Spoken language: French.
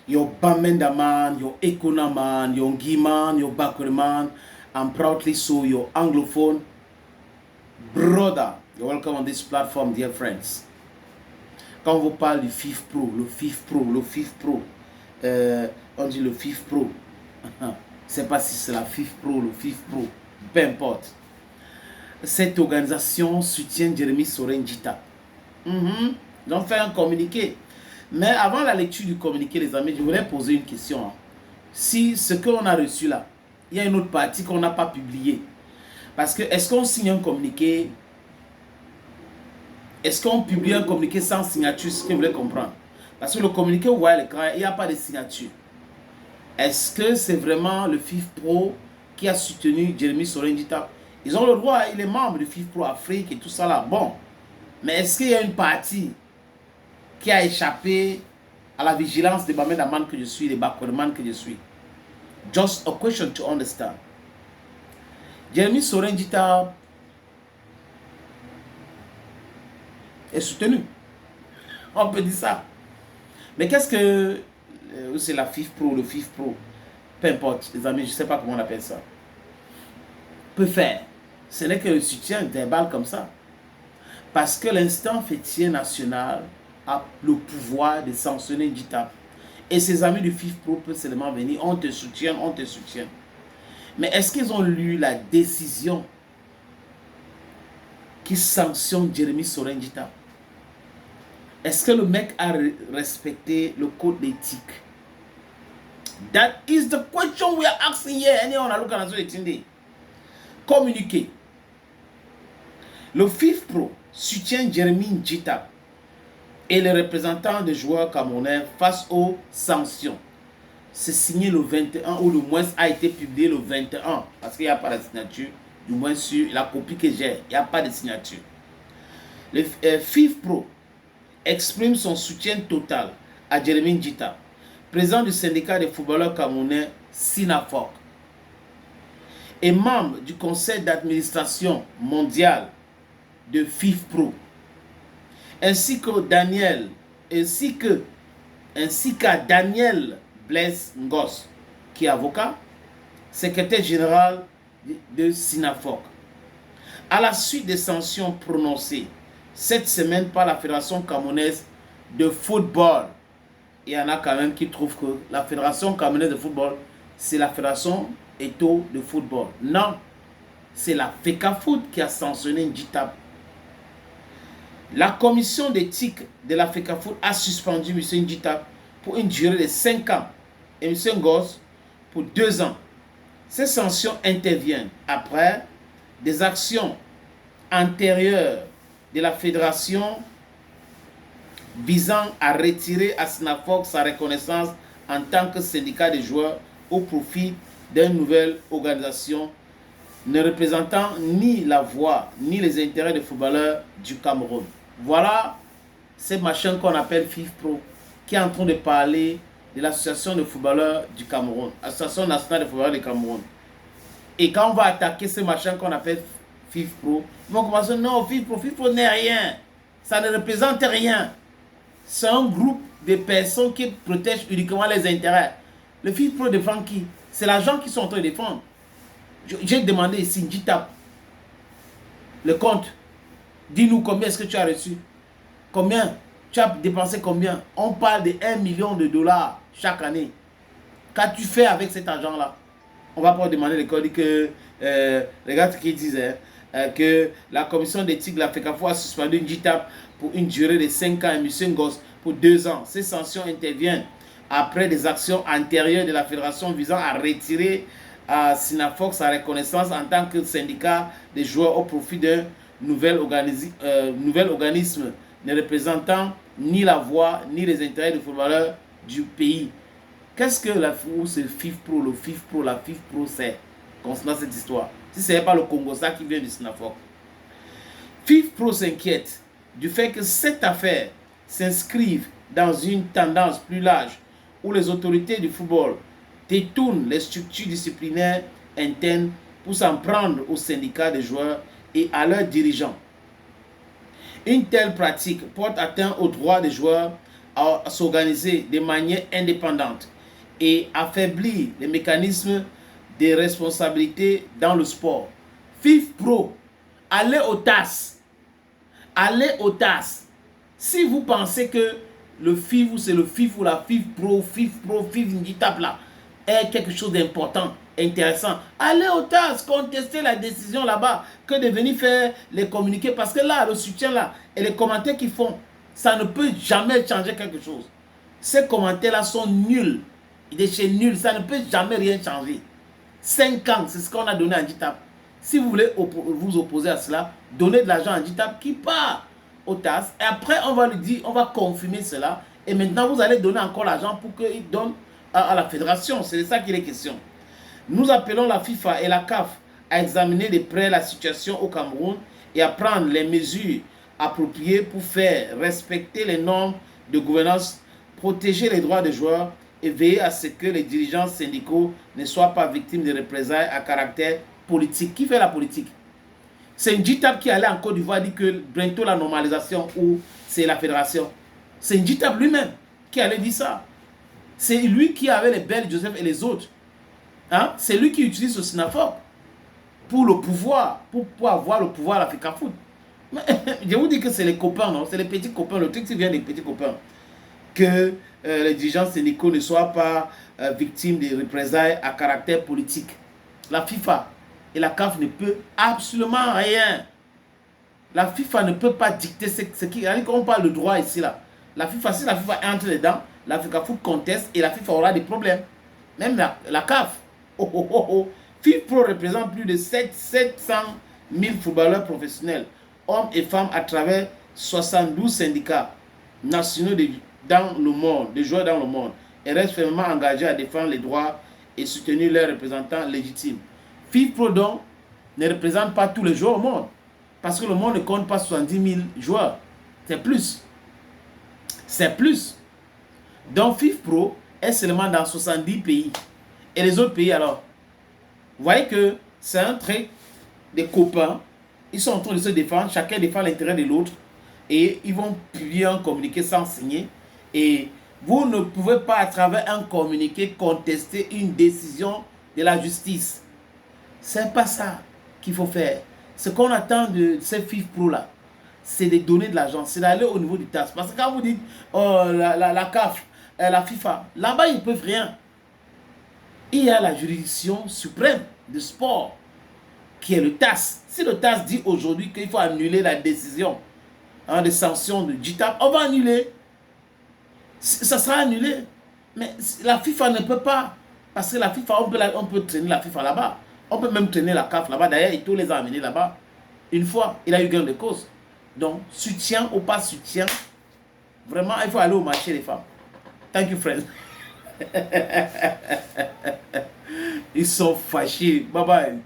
your Bamenda man, your Ekona man, your Ngi man, your Bakwe man, and proudly so your Anglophone brother. You're welcome on this platform, dear friends. Quand on vous parle du FIF Pro, le FIF Pro, le FIF Pro, on dit le FIF Pro. Je ne sais pas si c'est la FIF Pro, le FIF Pro, peu importe. Cette organisation soutient Jérémy Soren-Djita. Ils ont fait un communiqué. Mais avant la lecture du communiqué, les amis, je voulais poser une question. Si ce qu'on a reçu là, il y a une autre partie qu'on n'a pas publiée. Parce que est-ce qu'on signe un communiqué? Est-ce qu'on publie un communiqué sans signature? C'est ce que vous voulez comprendre. Parce que le communiqué, vous voyez l'écran, il n'y a pas de signature. Est-ce que c'est vraiment le FIF Pro qui a soutenu Jérémy Soren-Djita? Ils ont le droit, il est membre du FIF Pro Afrique et tout ça là. Bon. Mais est-ce qu'il y a une partie qui a échappé à la vigilance des Bamenda man que je suis, des Bakwe man que je suis? Just a question to understand. Jérémy Soren-Djita est soutenu. On peut dire ça. Mais qu'est-ce que c'est la FIF Pro, le FIF Pro, peu importe, les amis, je ne sais pas comment on appelle ça, peut faire? Ce n'est que le soutien verbal comme ça. Parce que l'instant fêtier national a le pouvoir de sanctionner Djita. Et ses amis du FIF Pro peuvent seulement venir, on te soutient, on te soutient. Mais est-ce qu'ils ont lu la décision qui sanctionne Jérémy Soren-Djita? Est-ce que le mec a respecté le code d'éthique? That is the question we are asking here. On a look communiqué. Le FIF Pro soutient Jérémy Djita et les représentants des joueurs camerounais face aux sanctions. C'est signé le 21 ou le moins a été publié le 21 parce qu'il n'y a pas de signature. Du moins sur la copie que j'ai, il n'y a pas de signature. Le FIF Pro exprime son soutien total à Jérémy Djita, président du syndicat des footballeurs camerounais SINAFOC et membre du conseil d'administration mondial de FIF Pro, ainsi qu'à Daniel Blaise Ngos, qui est avocat, secrétaire général de SINAFOC. À la suite des sanctions prononcées cette semaine par la Fédération camerounaise de football, il y en a quand même qui trouvent que la Fédération camerounaise de football, c'est la Fédération Eto de football. Non, c'est la FECAFOOT qui a sanctionné Djita. La commission d'éthique de la FECAFOOT a suspendu M. Djita pour une durée de 5 ans et M. Ngos pour 2 ans. Ces sanctions interviennent après des actions antérieures de la fédération visant à retirer à SINAFOC sa reconnaissance en tant que syndicat des joueurs au profit d'une nouvelle organisation ne représentant ni la voix ni les intérêts des footballeurs du Cameroun. Voilà ces machins qu'on appelle FIF Pro qui est en train de parler de l'association de footballeurs du Cameroun, Association nationale de footballeurs du Cameroun. Et quand on va attaquer ces machins qu'on appelle FIF Pro, ils vont commencer, non, FIF Pro n'est rien, ça ne représente rien. C'est un groupe de personnes qui protègent uniquement les intérêts. Le FIF Pro défend qui? C'est l'argent qu'ils sont en train de défendre. J'ai demandé ici, Djita, le compte, dis-nous combien est-ce que tu as reçu? Combien? Tu as dépensé combien? On parle de 1 million de dollars chaque année. Qu'as-tu fait avec cet argent-là? On va pas demander les codes que les gars qui disaient que la commission d'éthique de la FECAFOOT a suspendu Djita pour une durée de 5 ans et M. Ngos pour 2 ans. Ces sanctions interviennent après des actions antérieures de la fédération visant à retirer à SINAFOC sa reconnaissance en tant que syndicat des joueurs au profit d'un nouvel organisme ne représentant ni la voix ni les intérêts des footballeurs du pays. Qu'est-ce que la FIF Pro, le FIF Pro, la FIF Pro c'est concernant cette histoire? Si ce n'est pas le Congo ça qui vient du SINAFOC. FIF Pro s'inquiète du fait que cette affaire s'inscrive dans une tendance plus large où les autorités du football détournent les structures disciplinaires internes pour s'en prendre aux syndicats des joueurs et à leurs dirigeants. Une telle pratique porte atteinte aux droits des joueurs à s'organiser de manière indépendante et affaiblir les mécanismes de responsabilité dans le sport. FIFPro, allez au TAS. Allez au TAS. Si vous pensez que le FIF ou c'est le FIF ou la FIFPro, FIF là, est quelque chose d'important, intéressant, allez au TAS, contester la décision là-bas, que de venir faire les communiqués. Parce que là, le soutien là, et les commentaires qu'ils font, ça ne peut jamais changer quelque chose. Ces commentaires-là sont nuls. Il est chez nul, ça ne peut jamais rien changer. 5 ans, c'est ce qu'on a donné à Nditap. Si vous voulez vous opposer à cela, donnez de l'argent à Nditap qui part au TAS. Et après, on va lui dire, on va confirmer cela. Et maintenant, vous allez donner encore l'argent pour qu'il donne à la fédération. C'est de ça qu'il est question. Nous appelons la FIFA et la CAF à examiner de près la situation au Cameroun et à prendre les mesures appropriées pour faire respecter les normes de gouvernance, protéger les droits des joueurs et veiller à ce que les dirigeants syndicaux ne soient pas victimes de représailles à caractère politique. Qui fait la politique? C'est Nditap qui allait en Côte d'Ivoire dire que bientôt la normalisation ou c'est la fédération. C'est Nditap lui-même qui allait dire ça. C'est lui qui avait les Bel Joseph et les autres. Hein? C'est lui qui utilise le SINAFOC pour le pouvoir, pour avoir le pouvoir à la FECAFOOT. Je vous dis que c'est les copains, non? C'est les petits copains, le truc qui vient des petits copains. Que les dirigeants syndicaux ne soient pas victimes de représailles à caractère politique. La FIFA et la CAF ne peuvent absolument rien. La FIFA ne peut pas dicter ce qui... On parle de droit ici, là. La FIFA, si la FIFA entre dedans, la FECAFOOT conteste et la FIFA aura des problèmes. Même la CAF. FIFPro représente plus de 700 000 footballeurs professionnels, hommes et femmes à travers 72 syndicats nationaux dans le monde, des joueurs dans le monde, et reste fermement engagé à défendre les droits et soutenir leurs représentants légitimes. FIFPro donc ne représente pas tous les joueurs au monde, parce que le monde ne compte pas 70 000 joueurs, c'est plus. C'est plus. Donc FIFPro est seulement dans 70 pays. Et les autres pays alors? Vous voyez que c'est un trait des copains, ils sont en train de se défendre, chacun défend l'intérêt de l'autre, et ils vont publier un communiqué sans signer. Et vous ne pouvez pas, à travers un communiqué, contester une décision de la justice. C'est pas ça qu'il faut faire. Ce qu'on attend de ces FIFPro là, c'est de donner de l'argent, c'est d'aller au niveau du TAS. Parce que quand vous dites, oh, la CAF, la FIFA, là-bas, ils ne peuvent rien. Il y a la juridiction suprême de sport, qui est le TAS. Si le TAS dit aujourd'hui qu'il faut annuler la décision de sanction de Nditap, on va annuler. Ça sera annulé. Mais la FIFA ne peut pas. Parce que la FIFA, on peut traîner la FIFA là-bas. On peut même traîner la CAF là-bas. D'ailleurs, il les a amenés là-bas. Une fois, il a eu gain de cause. Donc, soutien ou pas soutien, vraiment, il faut aller au marché des femmes. Thank you, friends. Ils sont fâchés. Bye bye.